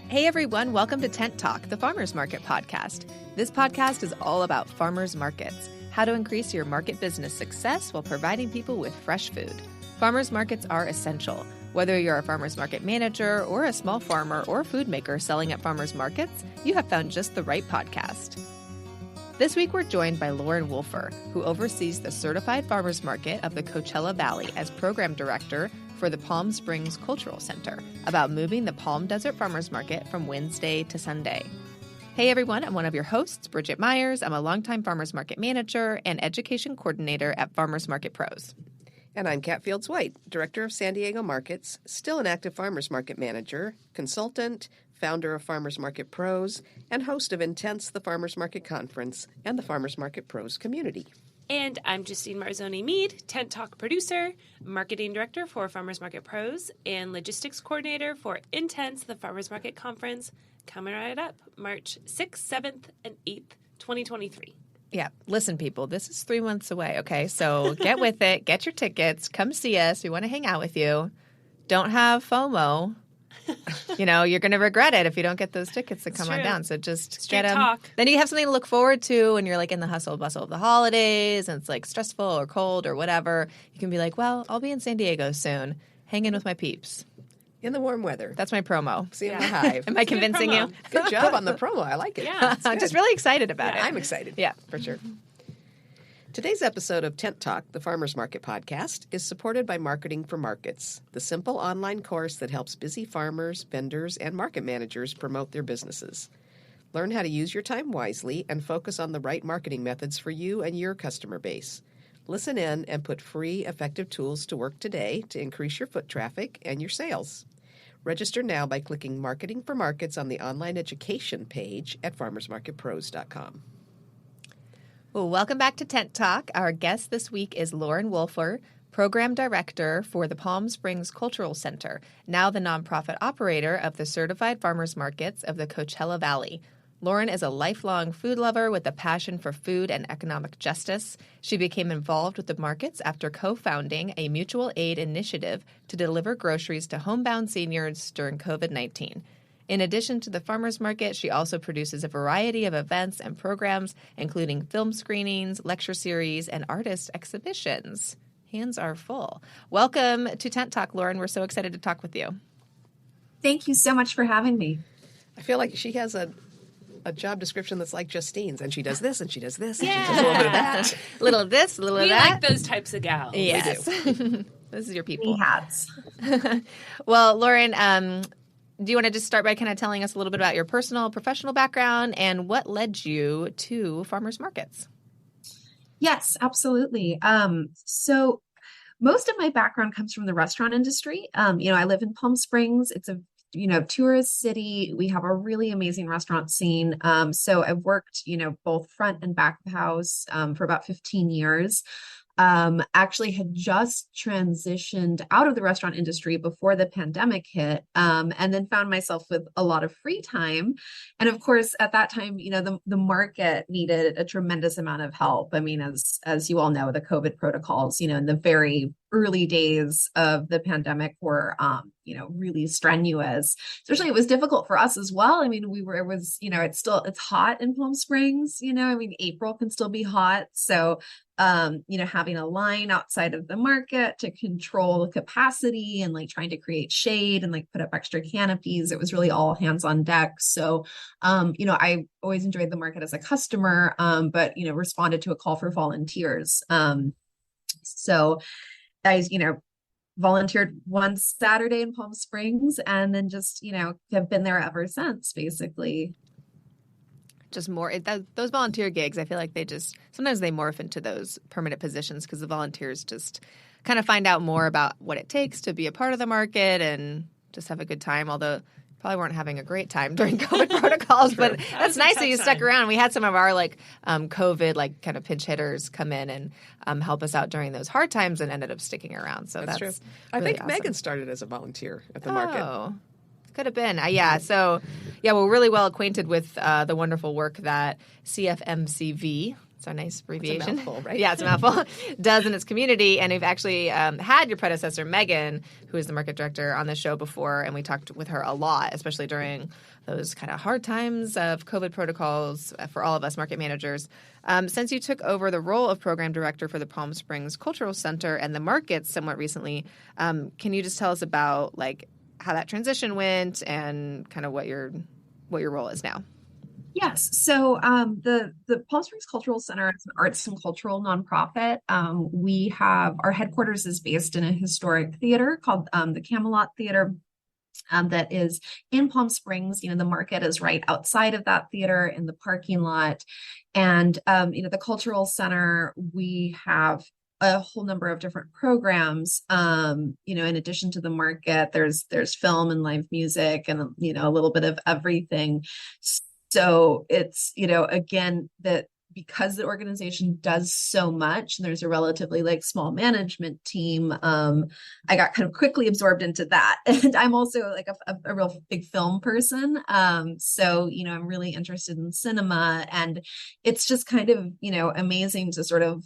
Hey everyone, welcome to Tent Talk, the Farmers Market podcast. This podcast is all about farmers markets, how to increase your market business success while providing people with fresh food. Farmers markets are essential. Whether you're a farmers market manager or a small farmer or food maker selling at farmers markets, you have found just the right podcast. This week we're joined by Lauren Wolfer, who oversees the Certified Farmers Market of the Coachella Valley as Program Director for the Palm Springs Cultural Center, about moving the Palm Desert Farmers Market from Wednesday to Sunday. Hey everyone, I'm one of your hosts, Bridget Myers. I'm a longtime farmers market manager and education coordinator at Farmers Market Pros. And I'm Kat Fields-White, Director of San Diego Markets, still an active farmers market manager, consultant, founder of Farmers Market Pros, and host of Intense, the Farmers Market Conference, and the Farmers Market Pros community. And I'm Justine Marzoni-Mead, Tent Talk producer, marketing director for Farmers Market Pros, and logistics coordinator for Intense, the Farmers Market Conference, coming right up March 6th, 7th, and 8th, 2023. Yeah, listen, people, this is 3 months away, okay? So get with it, get your tickets, come see us. We want to hang out with you. Don't have FOMO. You know, you're going to regret it if you don't get those tickets to come on down. So just get them. Talk. Then you have something to look forward to when you're like in the hustle bustle of the holidays and it's like stressful or cold or whatever. You can be like, well, I'll be in San Diego soon. Hang in with my peeps. In the warm weather. That's my promo. See you in the hive. Am I convincing you? Good job on the promo. I like it. Yeah, I'm just really excited about it. I'm excited. Yeah, for sure. Today's episode of Tent Talk, the Farmers Market podcast, is supported by Marketing for Markets, the simple online course that helps busy farmers, vendors, and market managers promote their businesses. Learn how to use your time wisely and focus on the right marketing methods for you and your customer base. Listen in and put free, effective tools to work today to increase your foot traffic and your sales. Register now by clicking Marketing for Markets on the online education page at farmersmarketpros.com. Well, welcome back to Tent Talk. Our guest this week is Lauren Wolfer, Program Director for the Palm Springs Cultural Center, now the nonprofit operator of the Certified Farmers Markets of the Coachella Valley. Lauren is a lifelong food lover with a passion for food and economic justice. She became involved with the markets after co-founding a mutual aid initiative to deliver groceries to homebound seniors during COVID-19. In addition to the farmers market, she also produces a variety of events and programs, including film screenings, lecture series, and artist exhibitions. Hands are full. Welcome to Tent Talk, Lauren. We're so excited to talk with you. Thank you so much for having me. I feel like she has a job description that's like Justine's, and she does this, and she does this, and Yeah. she does a little bit of that. A little of this, a little of We that. like those types of gals. Yes. This is your people. Many hats. Well, Lauren, do you want to just start by kind of telling us a little bit about your personal, professional background and what led you to farmers markets? Yes, absolutely. So most of my background comes from the restaurant industry. I live in Palm Springs. It's a tourist city. We have a really amazing restaurant scene. So I've worked, both front and back of the house for about 15 years. Actually had just transitioned out of the restaurant industry before the pandemic hit, and then found myself with a lot of free time. And of course, at that time, the market needed a tremendous amount of help. I mean, as you all know, the COVID protocols, in the very early days of the pandemic were, really strenuous. Especially it was difficult for us as well. I mean, it's hot in Palm Springs, April can still be hot. So, having a line outside of the market to control capacity and like trying to create shade and like put up extra canopies. It was really all hands on deck. So, I always enjoyed the market as a customer, but, responded to a call for volunteers. So I, volunteered one Saturday in Palm Springs and then just, have been there ever since, basically. Just more those volunteer gigs, I feel like sometimes they morph into those permanent positions because the volunteers just kind of find out more about what it takes to be a part of the market and just have a good time, although probably weren't having a great time during COVID protocols, but that's nice that you stuck around. We had some of our COVID kind of pinch hitters come in and help us out during those hard times and ended up sticking around. So that's true. Really I think awesome. Megan started as a volunteer at the market. Could have been. Yeah. So, we're really well acquainted with the wonderful work that CFMCV, It's our nice abbreviation. It's a mouthful, right? Yeah, it's a mouthful. Does in its community. And we've actually had your predecessor, Megan, who is the market director, on the show before, and we talked with her a lot, especially during those kind of hard times of COVID protocols for all of us market managers. Since you took over the role of program director for the Palm Springs Cultural Center and the markets somewhat recently, can you just tell us about like how that transition went and kind of what your role is now? Yes. So the Palm Springs Cultural Center is an arts and cultural nonprofit. We have our headquarters is based in a historic theater called the Camelot Theater. That is in Palm Springs. The market is right outside of that theater in the parking lot. And, the cultural center, we have a whole number of different programs. In addition to the market, there's film and live music and, a little bit of everything. So it's, again, that because the organization does so much and there's a relatively small management team, I got kind of quickly absorbed into that. And I'm also like a real big film person. So, I'm really interested in cinema, and it's just kind of, amazing to sort of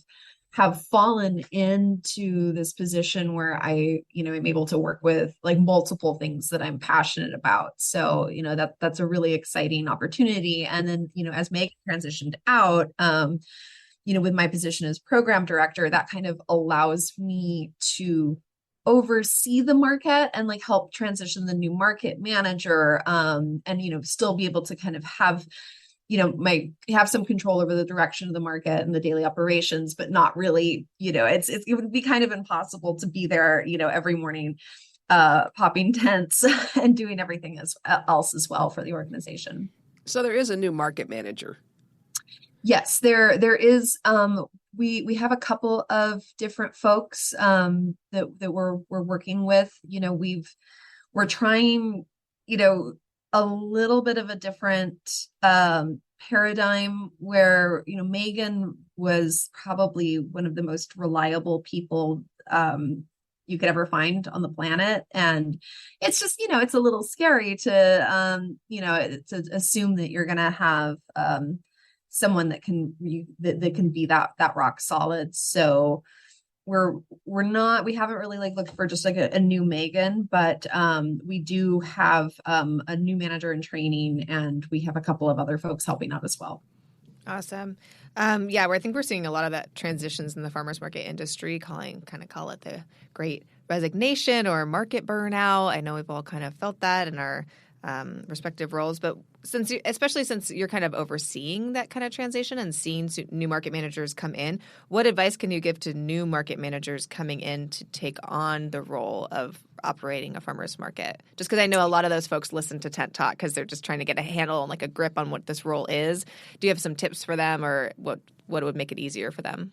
have fallen into this position where I, am able to work with multiple things that I'm passionate about. So, that's a really exciting opportunity. And then, as Meg transitioned out, with my position as program director, that kind of allows me to oversee the market and help transition the new market manager, and, still be able to kind of have have some control over the direction of the market and the daily operations, but not really, it would be kind of impossible to be there, every morning, popping tents and doing everything else as well for the organization. So there is a new market manager. Yes, there is. We have a couple of different folks that we're working with. We're trying, a little bit of a different paradigm where, Megan was probably one of the most reliable people you could ever find on the planet. And it's just, it's a little scary to assume that you're going to have someone that can be that rock solid. So we haven't really looked for just a new Megan, but we do have a new manager in training, and we have a couple of other folks helping out as well. Awesome. I think we're seeing a lot of that transitions in the farmers market industry, call it the great resignation or market burnout. I know we've all kind of felt that in our respective roles, but especially since you're kind of overseeing that kind of transition and seeing new market managers come in, what advice can you give to new market managers coming in to take on the role of operating a farmer's market? Just because I know a lot of those folks listen to Tent Talk because they're just trying to get a handle and a grip on what this role is. Do you have some tips for them, or what would make it easier for them?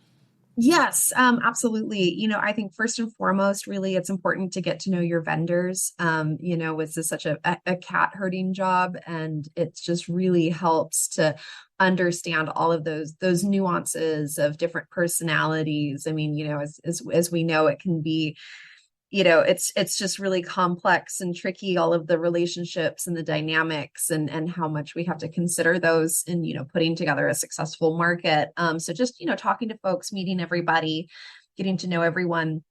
Yes, absolutely. I think first and foremost, really, it's important to get to know your vendors. This is such a cat herding job, and it just really helps to understand all of those nuances of different personalities. I mean, as we know, it can be, it's just really complex and tricky, all of the relationships and the dynamics and how much we have to consider those in, putting together a successful market. So just, talking to folks, meeting everybody, getting to know everyone.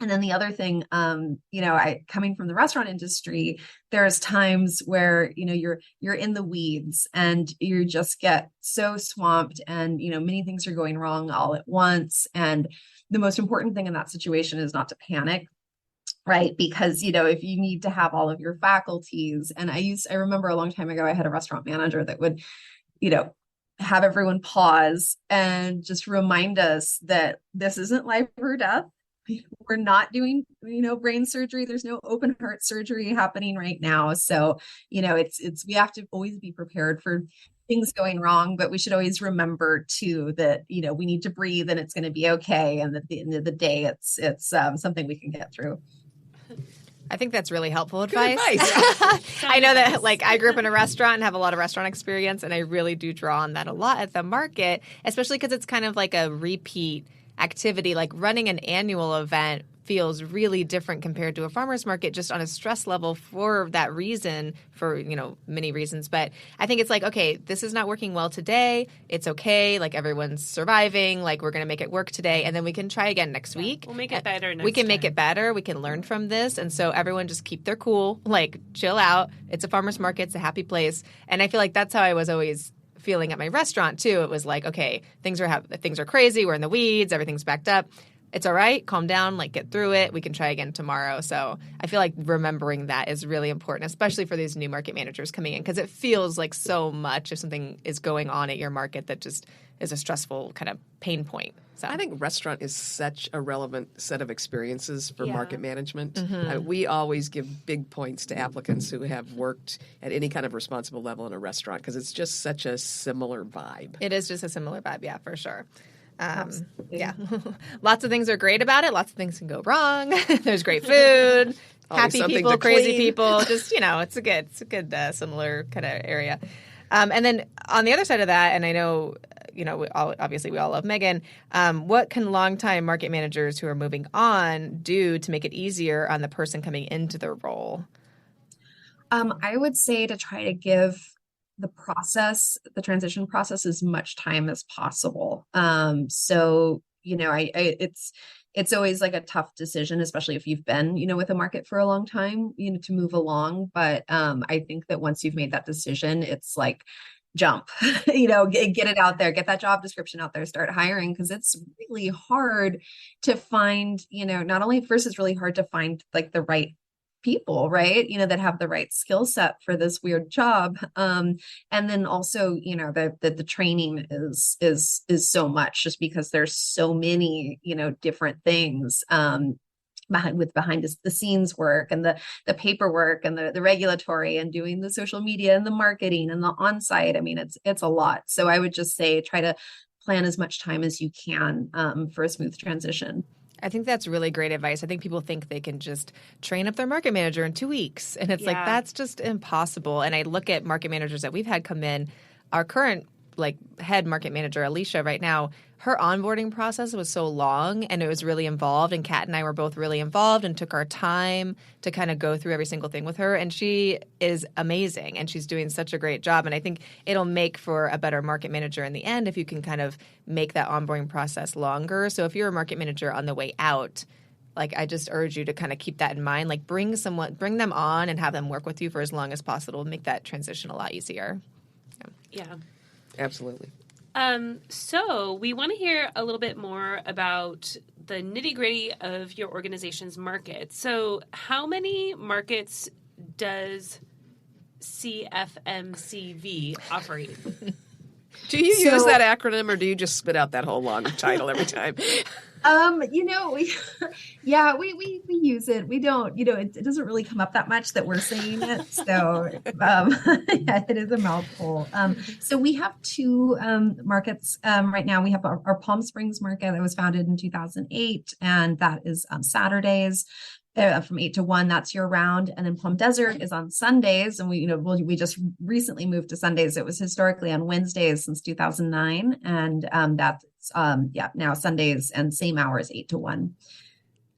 And then the other thing, coming from the restaurant industry, there's times where, you're in the weeds and you just get so swamped and, many things are going wrong all at once. And the most important thing in that situation is not to panic. Right. Because, if you need to have all of your faculties, and I remember a long time ago, I had a restaurant manager that would, have everyone pause and just remind us that this isn't life or death. We're not doing, brain surgery. There's no open heart surgery happening right now. So, we have to always be prepared for things going wrong, but we should always remember too that, we need to breathe and it's going to be okay. And at the end of the day, it's something we can get through. I think that's really helpful advice. Yeah. I know that I grew up in a restaurant and have a lot of restaurant experience, and I really do draw on that a lot at the market, especially because it's kind of like a repeat activity. Like running an annual event feels really different compared to a farmer's market just on a stress level for that reason, for, many reasons. But I think it's like, okay, this is not working well today. It's okay. Like everyone's surviving. Like we're going to make it work today. And then we can try again next week. We'll make it better next We can time. make it better. We can learn from this. And so everyone just keep their cool, like chill out. It's a farmer's market. It's a happy place. And I feel like that's how I was always feeling at my restaurant too. It was like, okay, things are crazy. We're in the weeds. Everything's backed up. It's all right. Calm down. Like get through it. We can try again tomorrow. So I feel like remembering that is really important, especially for these new market managers coming in, because it feels like so much if something is going on at your market that just is a stressful kind of pain point. So I think restaurant is such a relevant set of experiences for Yeah. market management. We always give big points to applicants who have worked at any kind of responsible level in a restaurant because it's just such a similar vibe. it is just a similar vibe. Yeah, for sure. Yeah. Lots of things are great about it. Lots of things can go wrong. There's great food, happy something people, to crazy clean. people. Just, it's a good similar kind of area. And then on the other side of that, and I know, obviously we all love Megan. What can longtime market managers who are moving on do to make it easier on the person coming into their role? I would say to try to give the transition process, as much time as possible. So, it's always like a tough decision, especially if you've been, with a market for a long time, to move along. But I think that once you've made that decision, it's like jump, get it out there, get that job description out there, start hiring, because it's really hard to find, not only first, it's really hard to find like the right people, right, that have the right skill set for this weird job, and then also the training is so much, just because there's so many different things behind the scenes work, and the paperwork, and the regulatory, and doing the social media, and the marketing, and the on-site. I mean, it's a lot. So I would just say try to plan as much time as you can for a smooth transition. I think that's really great advice. I think people think they can just train up their market manager in 2 weeks. And it's like, that's just impossible. And I look at market managers that we've had come in. Our current head market manager, Alicia, right now, her onboarding process was so long and it was really involved. And Kat and I were both really involved and took our time to kind of go through every single thing with her. And she is amazing and she's doing such a great job. And I think it'll make for a better market manager in the end if you can kind of make that onboarding process longer. So if you're a market manager on the way out, I just urge you to kind of keep that in mind. Bring them on and have them work with you for as long as possible. Make that transition a lot easier. Yeah. Absolutely. So we want to hear a little bit more about the nitty-gritty of your organization's market. So how many markets does CFMCV operate? Do you use that acronym, or do you just spit out that whole long title every time? We use it. We don't, it doesn't really come up that much that we're saying it. So, it is a mouthful. So we have two markets right now. We have our Palm Springs market that was founded in 2008, and that is Saturdays. From 8 to 1, that's year round. And then Plum Desert is on Sundays. And we just recently moved to Sundays. It was historically on Wednesdays since 2009. And that's, now Sundays and same hours, 8 to 1.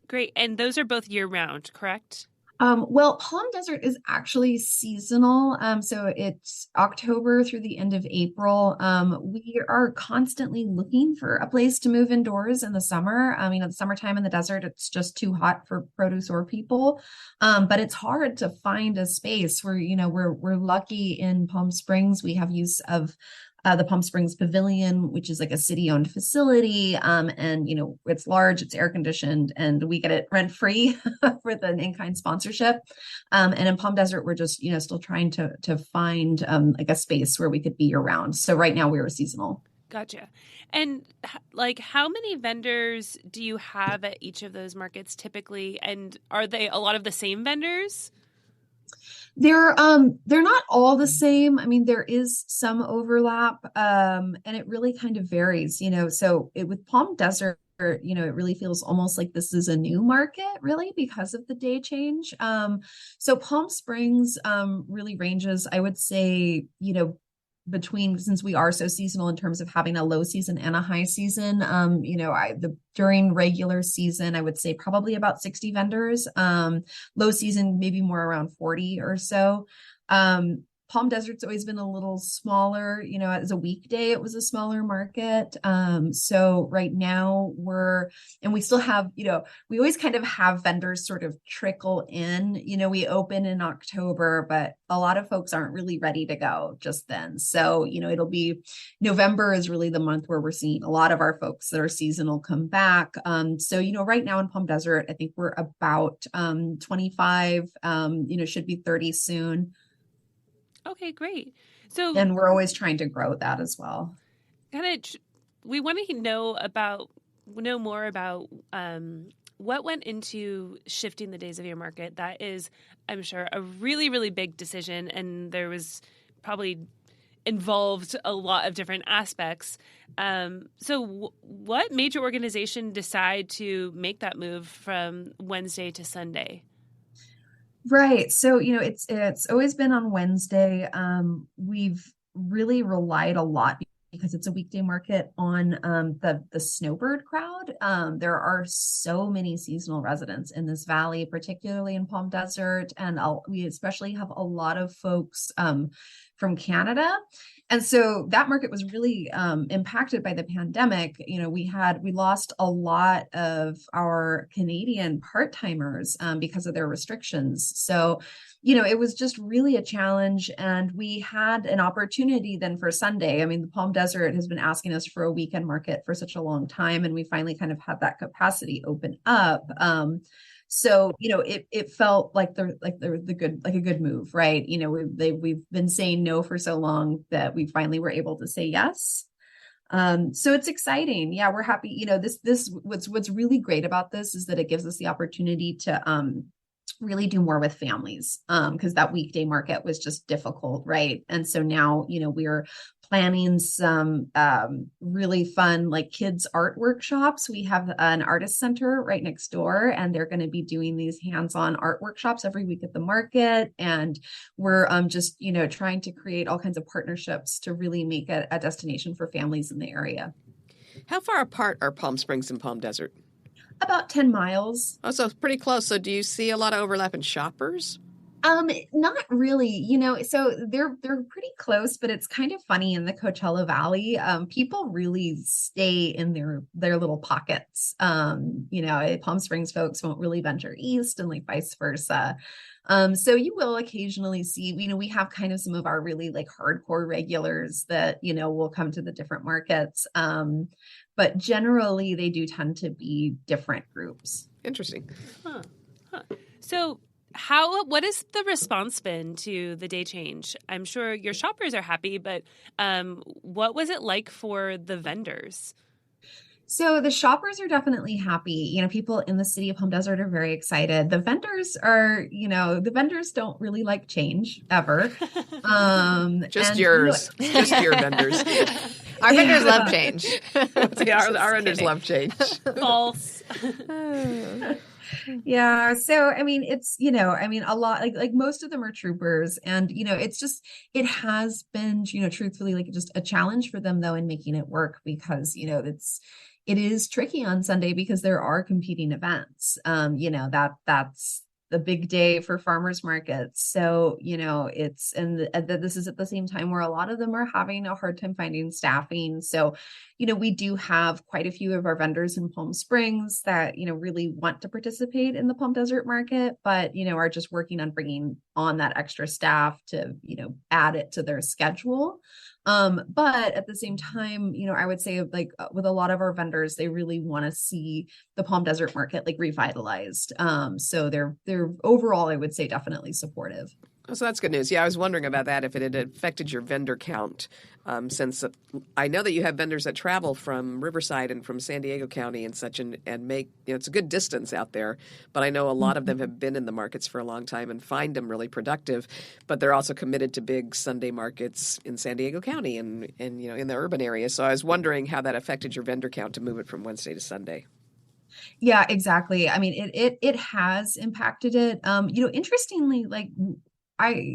Great. And those are both year round, correct? Well, Palm Desert is actually seasonal. So it's October through the end of April. We are constantly looking for a place to move indoors in the summer. The summertime in the desert, it's just too hot for produce or people. But it's hard to find a space where, we're lucky in Palm Springs. We have use of the Palm Springs Pavilion, which is like a city-owned facility. And, it's large, it's air-conditioned, and we get it rent-free for the in-kind sponsorship. And in Palm Desert, we're just, still trying to find a space where we could be year-round. So right now we're seasonal. Gotcha. And how many vendors do you have at each of those markets typically? And are they a lot of the same vendors? They're not all the same. There is some overlap, and it really kind of varies, so with Palm Desert, it really feels almost like this is a new market, really, because of the day change. So Palm Springs really ranges, I would say, between, since we are so seasonal in terms of having a low season and a high season, during regular season, I would say probably about 60 vendors, low season, maybe more around 40 or so. Palm Desert's always been a little smaller, as a weekday, it was a smaller market. So right now we still have, we always kind of have vendors sort of trickle in, we open in October, but a lot of folks aren't really ready to go just then. So, it'll be November is really the month where we're seeing a lot of our folks that are seasonal come back. So, right now in Palm Desert, I think we're about 25, should be 30 soon. Okay, great. So, and we're always trying to grow that as well. We want to know more about what went into shifting the days of your market. That is, I'm sure, a really, really big decision, and there was probably involved a lot of different aspects. So what made your organization decide to make that move from Wednesday to Sunday? Right. So, it's always been on Wednesday. We've really relied a lot because it's a weekday market on the snowbird crowd. There are so many seasonal residents in this valley, particularly in Palm Desert, and we especially have a lot of folks from Canada. And so that market was really impacted by the pandemic. We lost a lot of our Canadian part-timers because of their restrictions. So, it was just really a challenge. And we had an opportunity then for Sunday. I mean, the Palm Desert has been asking us for a weekend market for such a long time, and we finally kind of had that capacity open up. So, it felt like a good move, right? We've been saying no for so long that we finally were able to say yes. So it's exciting. Yeah, we're happy. What's really great about this is that it gives us the opportunity to really do more with families, because that weekday market was just difficult, right? And so now, we're planning some really fun like kids art workshops. We have an artist center right next door, and they're going to be doing these hands-on art workshops every week at the market. And we're just, trying to create all kinds of partnerships to really make it a destination for families in the area. How far apart are Palm Springs and Palm Desert? About 10 miles. Oh, so pretty close. So do you see a lot of overlap in shoppers? Not really, so they're pretty close, but it's kind of funny in the Coachella Valley. People really stay in their little pockets. Palm Springs folks won't really venture east, and like vice versa. So you will occasionally see, we have kind of some of our really like hardcore regulars that, will come to the different markets. But generally they do tend to be different groups. Interesting. Huh. So what has the response been to the day change? I'm sure your shoppers are happy, but what was it like for the vendors? So the shoppers are definitely happy. People in the city of Palm Desert are very excited. The vendors don't really like change ever. Just yours. Just your vendors. Our vendors love change. Our vendors love change. False. Yeah. So, it's, a lot like most of them are troopers, and, it has been, truthfully, like just a challenge for them though, in making it work, because, it is tricky on Sunday because there are competing events. That's the big day for farmers markets. So, this is at the same time where a lot of them are having a hard time finding staffing. So, we do have quite a few of our vendors in Palm Springs that, really want to participate in the Palm Desert market, but, are just working on bringing on that extra staff to, add it to their schedule. But at the same time, I would say like with a lot of our vendors, they really want to see the Palm Desert market like revitalized. So they're overall, I would say, definitely supportive. So that's good news. Yeah, I was wondering about that, if it had affected your vendor count, since I know that you have vendors that travel from Riverside and from San Diego County and such, and make, it's a good distance out there. But I know a lot of them have been in the markets for a long time and find them really productive. But they're also committed to big Sunday markets in San Diego County and in the urban area. So I was wondering how that affected your vendor count to move it from Wednesday to Sunday. Yeah, exactly. It has impacted it. Interestingly, like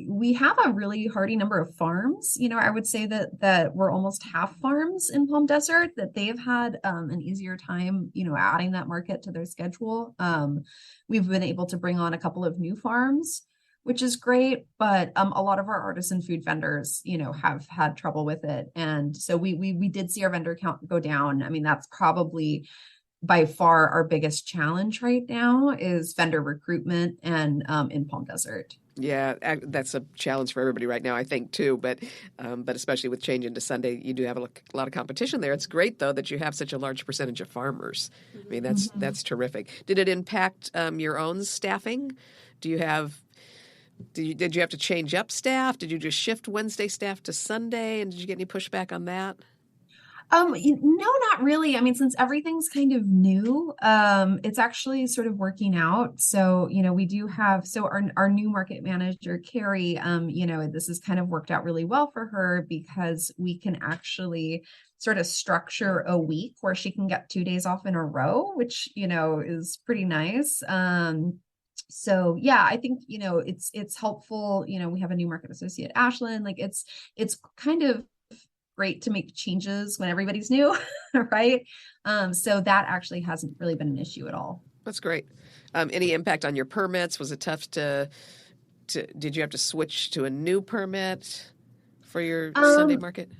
we have a really hardy number of farms. I would say that we're almost half farms in Palm Desert, that they've had an easier time, adding that market to their schedule. We've been able to bring on a couple of new farms, which is great, but a lot of our artisan food vendors, have had trouble with it. And so we did see our vendor count go down. I mean, that's probably by far our biggest challenge right now is vendor recruitment and in Palm Desert. Yeah, that's a challenge for everybody right now, I think, too. But especially with changing to Sunday, you do have a lot of competition there. It's great, though, that you have such a large percentage of farmers. I mean, that's terrific. Did it impact your own staffing? Did you have to change up staff? Did you just shift Wednesday staff to Sunday? And did you get any pushback on that? No, not really. I mean, since everything's kind of new, it's actually sort of working out. So, we do have, so our new market manager, Carrie, this has kind of worked out really well for her because we can actually sort of structure a week where she can get 2 days off in a row, which, is pretty nice. So yeah, I think, it's helpful. We have a new market associate, Ashlyn, like it's kind of great to make changes when everybody's new, right? So that actually hasn't really been an issue at all. That's great. Any impact on your permits? Was it tough did you have to switch to a new permit for your Sunday market?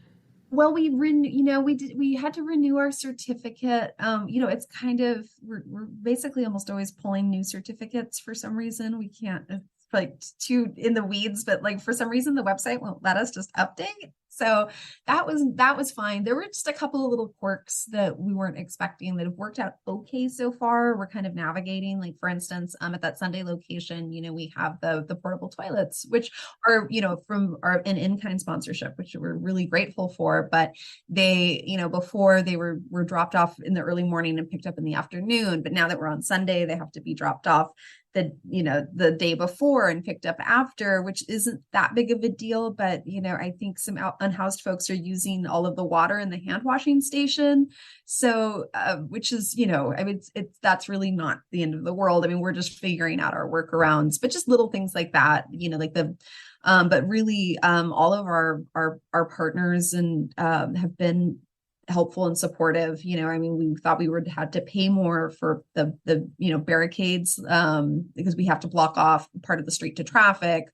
Well, we had to renew our certificate. It's kind of, we're basically almost always pulling new certificates for some reason. We can't, like, too in the weeds, but like for some reason the website won't let us just update. So that was fine. There were just a couple of little quirks that we weren't expecting that have worked out okay so far. We're kind of navigating, like, for instance, at that Sunday location, we have the portable toilets, which are, from an in-kind sponsorship, which we're really grateful for. But they, before they were dropped off in the early morning and picked up in the afternoon. But now that we're on Sunday, they have to be dropped off the day before and picked up after, which isn't that big of a deal. But, I think some unhoused folks are using all of the water in the hand washing station. So, which is, I mean, that's really not the end of the world. I mean, we're just figuring out our workarounds, but just little things like that, but really, all of our partners and, have been helpful and supportive. I mean, we thought we would have to pay more for the barricades, because we have to block off part of the street to traffic.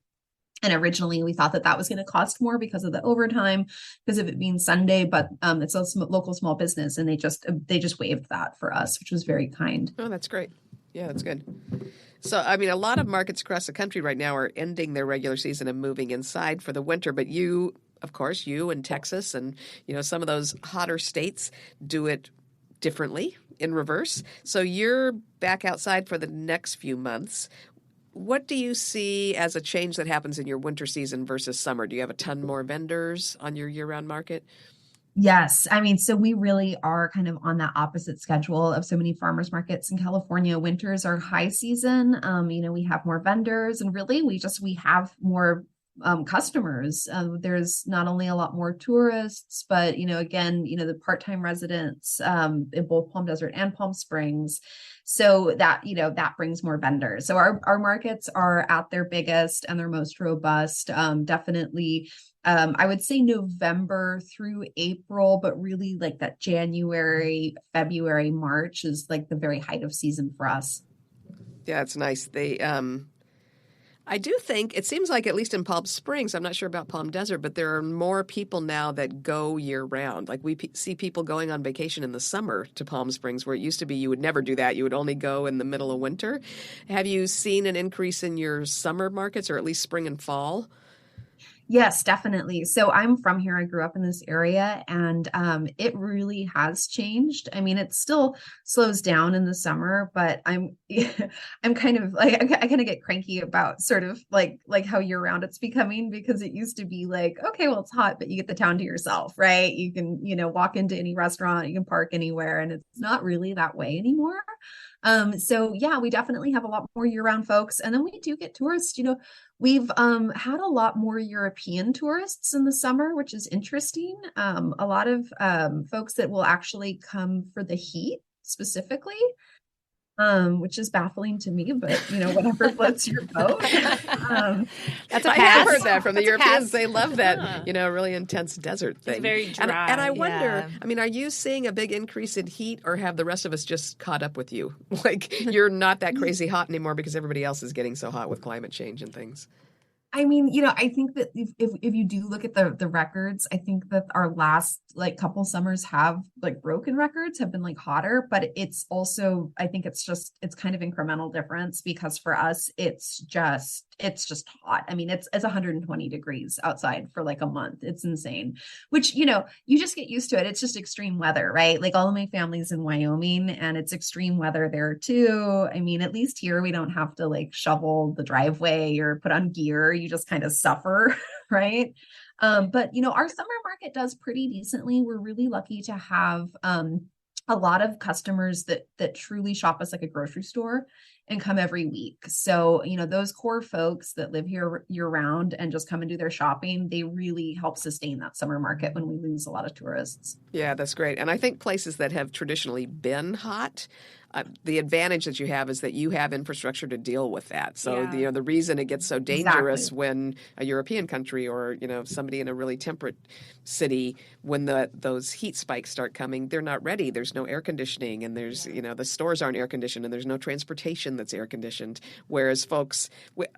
And originally we thought that was going to cost more because of the overtime, because of it being Sunday, but it's a local small business, and they just waived that for us, which was very kind. Oh, that's great. Yeah, that's good. So, I mean, a lot of markets across the country right now are ending their regular season and moving inside for the winter, but of course, you and Texas and, some of those hotter states do it differently, in reverse. So you're back outside for the next few months. What do you see as a change that happens in your winter season versus summer? Do you have a ton more vendors on your year-round market? Yes. I mean, so we really are kind of on that opposite schedule of so many farmers markets in California. Winters are high season. We have more vendors, and really we have more customers. There's not only a lot more tourists, but, again, the part-time residents in both Palm Desert and Palm Springs. So that, that brings more vendors. So our markets are at their biggest and their most robust. Definitely, I would say November through April, but really like that January, February, March is like the very height of season for us. Yeah, it's nice. I do think it seems like, at least in Palm Springs, I'm not sure about Palm Desert, but there are more people now that go year round. Like we see people going on vacation in the summer to Palm Springs, where it used to be you would never do that. You would only go in the middle of winter. Have you seen an increase in your summer markets, or at least spring and fall? Yes, definitely. So I'm from here. I grew up in this area, and it really has changed. I mean, it still slows down in the summer, but I'm kind of like, I kind of get cranky about sort of like how year round it's becoming, because it used to be like, okay, well, it's hot, but you get the town to yourself, right? You can, walk into any restaurant, you can park anywhere, and it's not really that way anymore. So yeah, we definitely have a lot more year-round folks. And then we do get tourists. We've had a lot more European tourists in the summer, which is interesting. A lot of folks that will actually come for the heat specifically. which is baffling to me, but whatever floats your boat. That's a I pass. have heard that from the That's a Europeans. pass. They love that, really intense desert thing. It's very dry. And I wonder, Yeah. are you seeing a big increase in heat, or have the rest of us just caught up with you? Like, you're not that crazy hot anymore because everybody else is getting so hot with climate change and things. I mean, I think that if you do look at the records, I think that our last like couple summers have like broken records, have been like hotter, but it's also, I think it's kind of incremental difference, because for us it's just hot. I mean, it's 120 degrees outside for like a month. It's insane, which you just get used to it. It's just extreme weather, right? Like all of my family's in Wyoming and it's extreme weather there too. I mean, at least here we don't have to like shovel the driveway or put on gear. You just kind of suffer, right? But our summer market does pretty decently. We're really lucky to have a lot of customers that truly shop us like a grocery store and come every week. So, those core folks that live here year round and just come and do their shopping, they really help sustain that summer market when we lose a lot of tourists. Yeah, that's great. And I think places that have traditionally been hot, the advantage that you have is that you have infrastructure to deal with that. So, the reason it gets so dangerous when a European country or, somebody in a really temperate city, when those heat spikes start coming, they're not ready. There's no air conditioning and there's, the stores aren't air conditioned and there's no transportation that's air conditioned. Whereas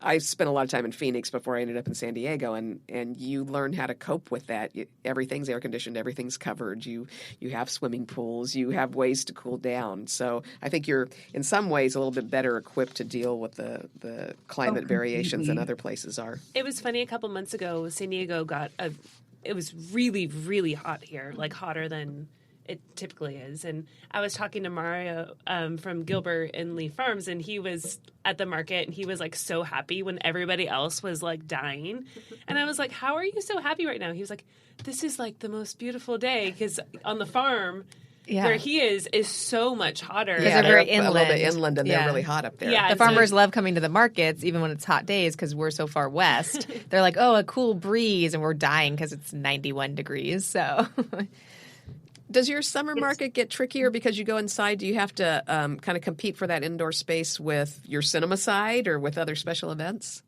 I spent a lot of time in Phoenix before I ended up in San Diego, and you learn how to cope with that. Everything's air conditioned, everything's covered. You have swimming pools, you have ways to cool down. So I think you're in some ways a little bit better equipped to deal with the climate variations than other places are. It was funny, a couple months ago, San Diego it was really, really hot here, like hotter than it typically is. And I was talking to Mario from Gilbert and Lee Farms, and he was at the market, and he was like so happy when everybody else was like dying. And I was like, how are you so happy right now? He was like, this is like the most beautiful day, because on the farm where he is so much hotter. Yeah, they're very a inland. little bit inland, and they're really hot up there. Yeah, The farmers love coming to the markets, even when it's hot days, because we're so far west. They're like, oh, a cool breeze, and we're dying because it's 91 degrees. So, does your summer market get trickier because you go inside? Do you have to kind of compete for that indoor space with your cinema side or with other special events?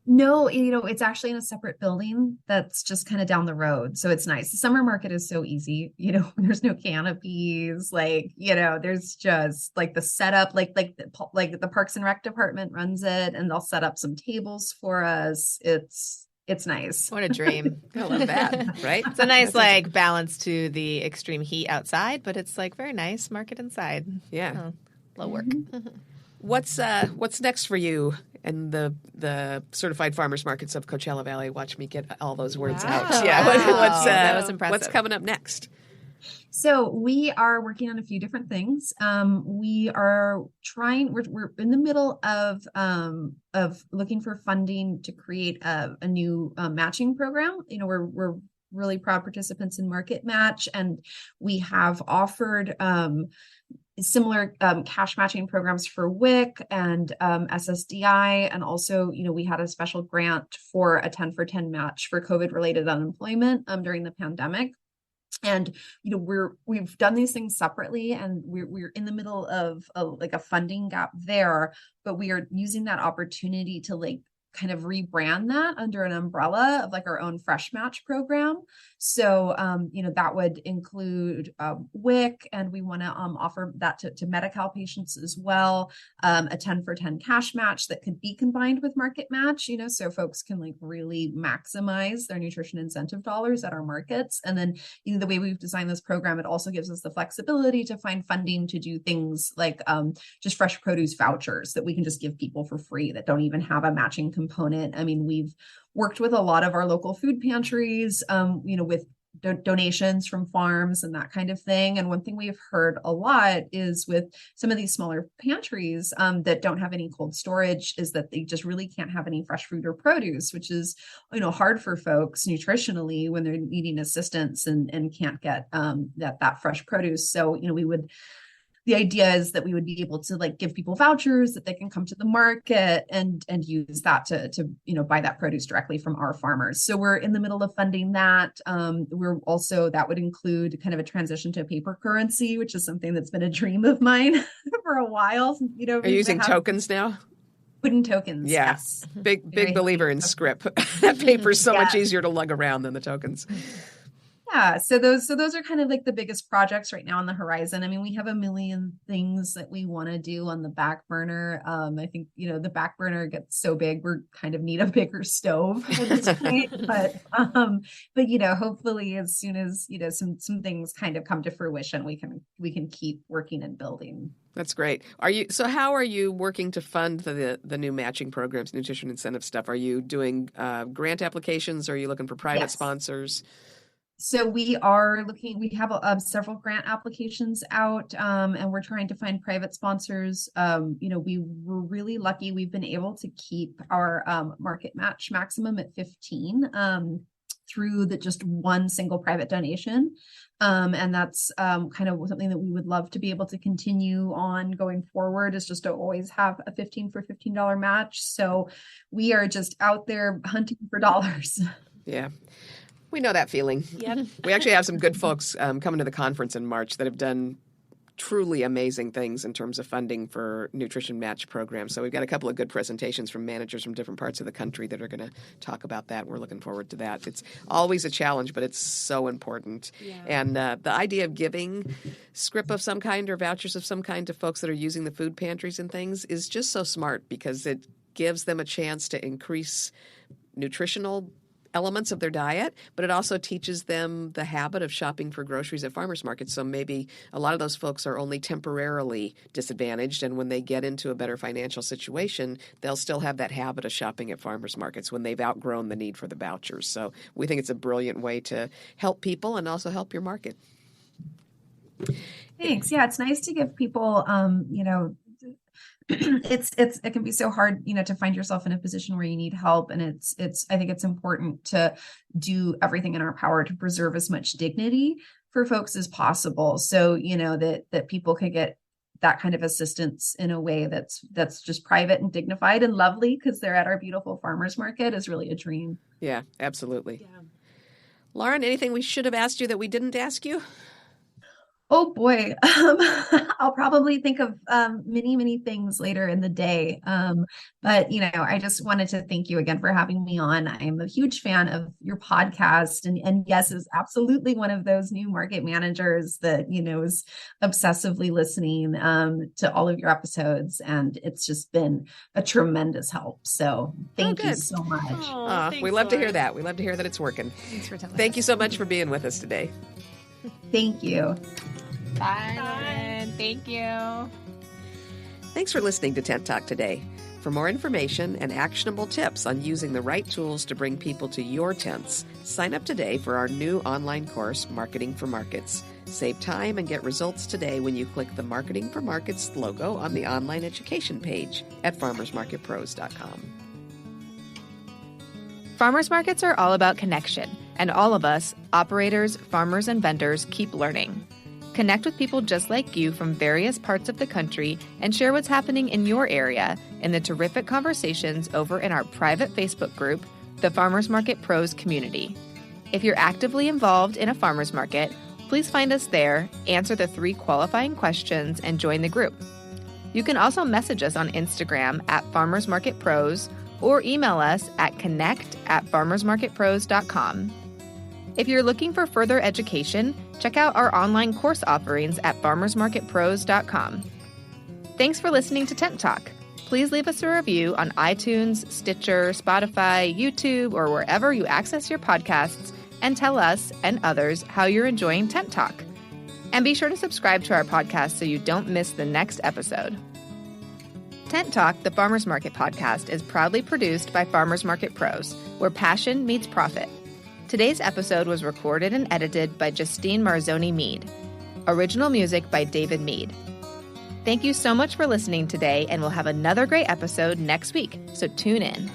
No, it's actually in a separate building that's just kind of down the road. So it's nice. The summer market is so easy. There's no canopies, there's just like the setup, like the Parks and Rec department runs it, and they'll set up some tables for us. It's nice. what a dream. I love that, right? It's a nice balance to the extreme heat outside, but it's like very nice market inside. Yeah. Low work. What's next for you and the certified farmers markets of Coachella Valley? Watch me get all those words out. Yeah, That was impressive. What's coming up next? So we are working on a few different things. We are trying. We're in the middle of looking for funding to create a new matching program. We're really proud participants in Market Match, and we have offered similar cash matching programs for WIC and SSDI. And also, we had a special grant for a 10 for 10 match for COVID-related unemployment during the pandemic. And, we've done these things separately, and we're in the middle of a funding gap there, but we are using that opportunity to kind of rebrand that under an umbrella of our own Fresh Match program. So, that would include WIC, and we want to offer that to Medi-Cal patients as well. A 10 for 10 cash match that could be combined with Market Match, so folks can really maximize their nutrition incentive dollars at our markets. And then, the way we've designed this program, it also gives us the flexibility to find funding to do things like just fresh produce vouchers that we can just give people for free that don't even have a matching component. I mean, we've worked with a lot of our local food pantries, with donations from farms and that kind of thing. And one thing we've heard a lot is with some of these smaller pantries that don't have any cold storage is that they just really can't have any fresh fruit or produce, which is, hard for folks nutritionally when they're needing assistance and can't get that fresh produce. So, we would the idea is that we would be able to like give people vouchers that they can come to the market and use that to buy that produce directly from our farmers. So we're in the middle of funding that. We're also, that would include kind of a transition to paper currency, which is something that's been a dream of mine for a while. Are you using tokens now? Wooden tokens. Yeah. Yes. Big believer in scrip. That paper's so much easier to lug around than the tokens. Yeah, so those are kind of like the biggest projects right now on the horizon. I mean, we have a million things that we want to do on the back burner. I think, the back burner gets so big, we're kind of need a bigger stove at this point. but hopefully as soon as, some things kind of come to fruition, we can keep working and building. That's great. How are you working to fund the new matching programs, nutrition incentive stuff? Are you doing grant applications, or are you looking for private sponsors? So we have several grant applications out, and we're trying to find private sponsors. We were really lucky. We've been able to keep our market match maximum at 15 through just one single private donation. And that's kind of something that we would love to be able to continue on going forward, is just to always have a 15 for $15 match. So we are just out there hunting for dollars. Yeah. We know that feeling. Yep. We actually have some good folks coming to the conference in March that have done truly amazing things in terms of funding for nutrition match programs. So we've got a couple of good presentations from managers from different parts of the country that are going to talk about that. We're looking forward to that. It's always a challenge, but it's so important. Yeah. And the idea of giving scrip of some kind or vouchers of some kind to folks that are using the food pantries and things is just so smart, because it gives them a chance to increase nutritional elements of their diet, but it also teaches them the habit of shopping for groceries at farmers markets. So maybe a lot of those folks are only temporarily disadvantaged, and when they get into a better financial situation, they'll still have that habit of shopping at farmers markets when they've outgrown the need for the vouchers. So we think it's a brilliant way to help people and also help your market. Thanks. Yeah, it's nice to give people, it can be so hard, to find yourself in a position where you need help. And I think it's important to do everything in our power to preserve as much dignity for folks as possible. So, that people can get that kind of assistance in a way that's just private and dignified and lovely, because they're at our beautiful farmers market, is really a dream. Yeah, absolutely. Yeah. Lauren, anything we should have asked you that we didn't ask you? Oh boy, I'll probably think of many, many things later in the day. But, I just wanted to thank you again for having me on. I am a huge fan of your podcast, and yes, is absolutely one of those new market managers that, is obsessively listening to all of your episodes. And it's just been a tremendous help. So thank you so much. We love to hear that. We love to hear that it's working. Thanks for telling us. Thank you so much for being with us today. Thank you. Bye, Lauren. Thank you. Thanks for listening to Tent Talk today. For more information and actionable tips on using the right tools to bring people to your tents, sign up today for our new online course, Marketing for Markets. Save time and get results today when you click the Marketing for Markets logo on the online education page at farmersmarketpros.com. Farmers markets are all about connection, and all of us, operators, farmers, and vendors, keep learning. Connect with people just like you from various parts of the country and share what's happening in your area in the terrific conversations over in our private Facebook group, the Farmers Market Pros Community. If you're actively involved in a farmers market, please find us there, answer the 3 qualifying questions, and join the group. You can also message us on Instagram at Farmers Market Pros or email us at connect@farmersmarketpros.com. If you're looking for further education, check out our online course offerings at farmersmarketpros.com. Thanks for listening to Tent Talk. Please leave us a review on iTunes, Stitcher, Spotify, YouTube, or wherever you access your podcasts, and tell us and others how you're enjoying Tent Talk. And be sure to subscribe to our podcast so you don't miss the next episode. Tent Talk, the Farmers Market podcast, is proudly produced by Farmers Market Pros, where passion meets profit. Today's episode was recorded and edited by Justine Marzoni Mead. Original music by David Mead. Thank you so much for listening today, and we'll have another great episode next week, so tune in.